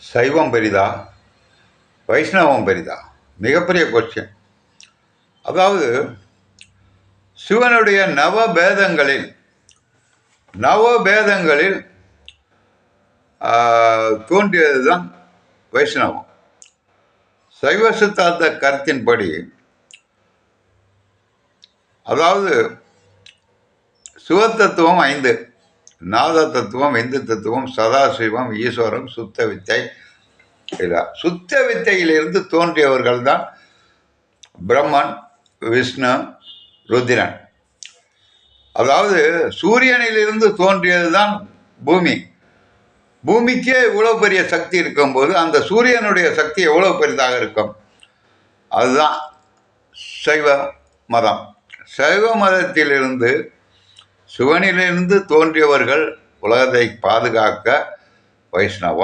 சைவம் பெரிதா வைஷ்ணவம் பெரிதா? மிகப்பெரிய கொஸ்டின். அதாவது சிவனுடைய நவபேதங்களில் தோன்றியது தான் வைஷ்ணவம். சைவ சித்தாந்த கருத்தின்படி, அதாவது சிவத்தத்துவம் 5, நாத தத்துவம், இந்து தத்துவம், சதாசிவம், ஈஸ்வரம், சுத்த வித்தை. சுத்த வித்தையிலிருந்து தோன்றியவர்கள் தான் பிரம்மன், விஷ்ணு, ருத்திரன். அதாவது சூரியனிலிருந்து தோன்றியது தான் பூமி. பூமிக்கே இவ்வளவு பெரிய சக்தி இருக்கும்போது அந்த சூரியனுடைய சக்தி எவ்வளவு பெரிதாக இருக்கும்? அதுதான் சைவ மதம். சைவ மதத்திலிருந்து, சிவனிலிருந்து தோன்றியவர்கள் உலகத்தை பாதுகாக்க வைஷ்ணவம்.